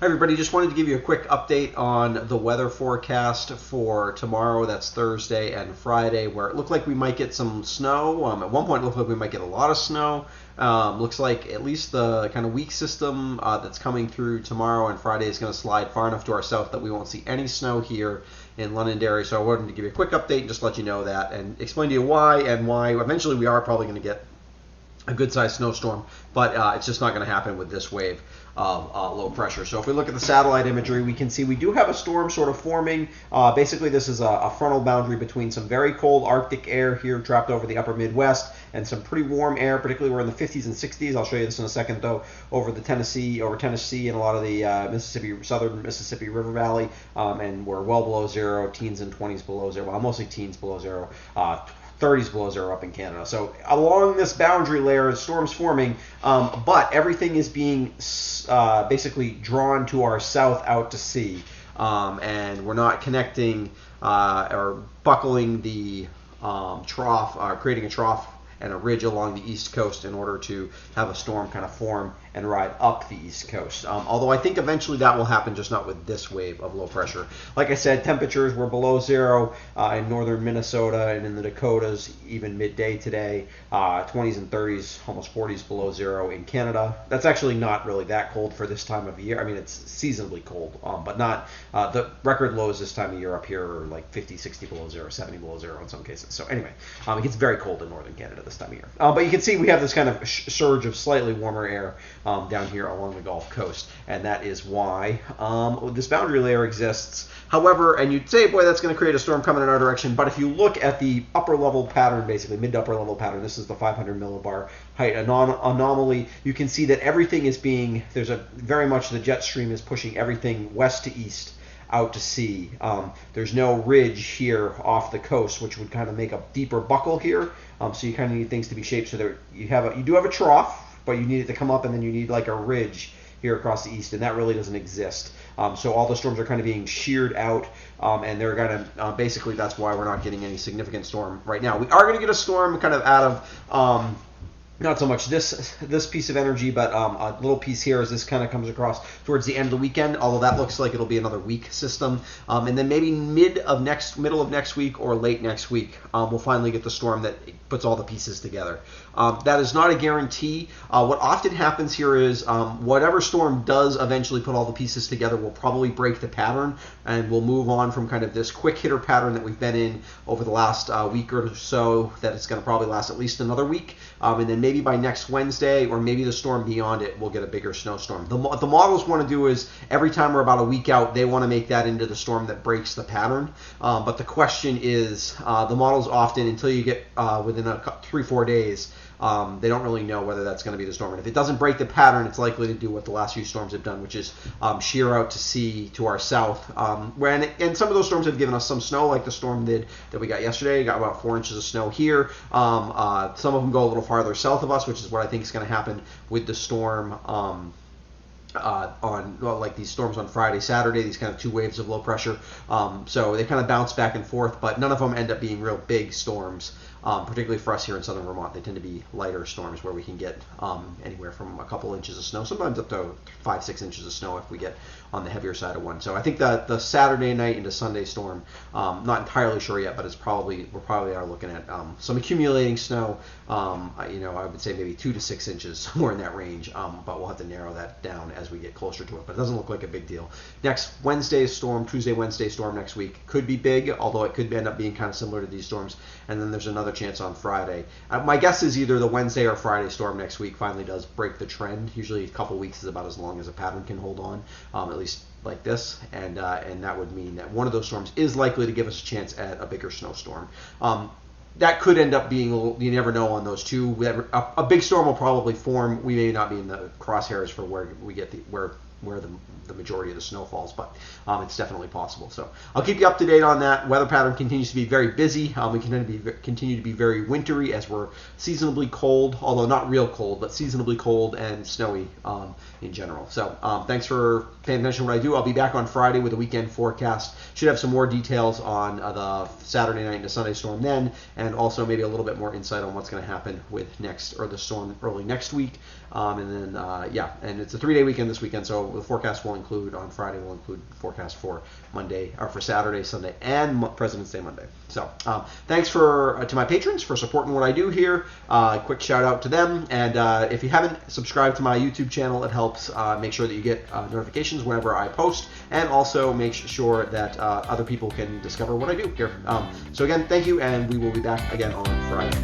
Hi everybody, just wanted to give you a quick update on the weather forecast for tomorrow. That's Thursday and Friday, where it looked like we might get some snow. At one point it looked like we might get a lot of snow. Looks like at least the kind of weak system that's coming through tomorrow and Friday is going to slide far enough to our south that we won't see any snow here in Londonderry. So I wanted to give you a quick update and just let you know that and explain to you why eventually we are probably going to get a good-sized snowstorm, but it's just not going to happen with this wave of low pressure. So if we look at the satellite imagery, we can see we do have a storm sort of forming. Basically, this is a frontal boundary between some very cold Arctic air here trapped over the upper Midwest and some pretty warm air, particularly we're in the 50s and 60s. I'll show you this in a second, though, over Tennessee and a lot of the southern Mississippi River Valley, and we're well below zero, teens and 20s below zero, well, mostly teens below zero, 30s below zero up in Canada. So along this boundary layer, the storm's forming, but everything is being basically drawn to our south out to sea, and we're not connecting or buckling the trough, creating a trough and a ridge along the east coast in order to have a storm kind of form and ride up the east coast. Although I think eventually that will happen, just not with this wave of low pressure. Like I said, temperatures were below zero in northern Minnesota and in the Dakotas, even midday today. 20s and 30s, almost 40s below zero in Canada. That's actually not really that cold for this time of year. I mean, it's seasonably cold, but not the record lows this time of year up here are like 50, 60 below zero, 70 below zero in some cases. So anyway, it gets very cold in northern Canada this time of year. But you can see we have this kind of surge of slightly warmer air down here along the Gulf Coast, and that is why this boundary layer exists. However, and you'd say, boy, that's going to create a storm coming in our direction, but if you look at the upper level pattern, basically mid to upper level pattern, this is the 500 millibar height anomaly, you can see that everything is very much the jet stream is pushing everything west to east out to sea. There's no ridge here off the coast, which would kind of make a deeper buckle here. So you kind of need things to be shaped so that you do have a trough, but you need it to come up, and then you need like a ridge here across the east, and that really doesn't exist. So all the storms are kind of being sheared out, and they're going to basically that's why we're not getting any significant storm right now. We are going to get a storm kind of out of not so much this piece of energy, but a little piece here as this kind of comes across towards the end of the weekend, although that looks like it'll be another weak system. And then maybe middle of next week or late next week, we'll finally get the storm that puts all the pieces together. That is not a guarantee. What often happens here is whatever storm does eventually put all the pieces together will probably break the pattern, and we'll move on from kind of this quick hitter pattern that we've been in over the last week or so, that it's going to probably last at least another week. And then maybe by next Wednesday, or maybe the storm beyond it, we'll get a bigger snowstorm. What the models want to do is every time we're about a week out, they want to make that into the storm that breaks the pattern. But the question is, the models often, until you get within 3-4 days, they don't really know whether that's going to be the storm. And if it doesn't break the pattern, it's likely to do what the last few storms have done, which is shear out to sea to our south. And some of those storms have given us some snow, like the storm that we got yesterday. We got about 4 inches of snow here. Some of them go a little farther south of us, which is what I think is going to happen with the storm like these storms on Friday, Saturday, these kind of two waves of low pressure. So they kind of bounce back and forth, but none of them end up being real big storms. Particularly for us here in Southern Vermont, they tend to be lighter storms where we can get anywhere from a couple inches of snow, sometimes up to 5-6 inches of snow if we get on the heavier side of one. So I think that the Saturday night into Sunday storm, not entirely sure yet, but we're probably are looking at some accumulating snow. I would say maybe 2 to 6 inches, somewhere in that range. But we'll have to narrow that down as we get closer to it. But it doesn't look like a big deal. Next Wednesday's storm, Tuesday, Wednesday storm next week could be big, although it could end up being kind of similar to these storms. And then there's another chance on Friday. My guess is either the Wednesday or Friday storm next week finally does break the trend. Usually a couple weeks is about as long as a pattern can hold on, at least like this, and that would mean that one of those storms is likely to give us a chance at a bigger snowstorm. That could end up being, you never know on those two. A big storm will probably form. We may not be in the crosshairs for where we get where the majority of the snow falls, but it's definitely possible. So I'll keep you up to date on that. Weather pattern continues to be very busy. We continue to be very wintry as we're seasonably cold, although not real cold, but seasonably cold and snowy in general. So thanks for paying attention to what I do. I'll be back on Friday with a weekend forecast. Should have some more details on the Saturday night into Sunday storm then, and also maybe a little bit more insight on what's going to happen with the storm early next week. And then and it's a 3-day weekend this weekend, so the forecast will include on Friday. Will include forecast for Monday or for Saturday, Sunday, and President's Day Monday. So thanks to my patrons for supporting what I do here. Quick shout out to them. And if you haven't subscribed to my YouTube channel, it helps make sure that you get notifications whenever I post, and also make sure that other people can discover what I do here. So again, thank you, and we will be back again on Friday.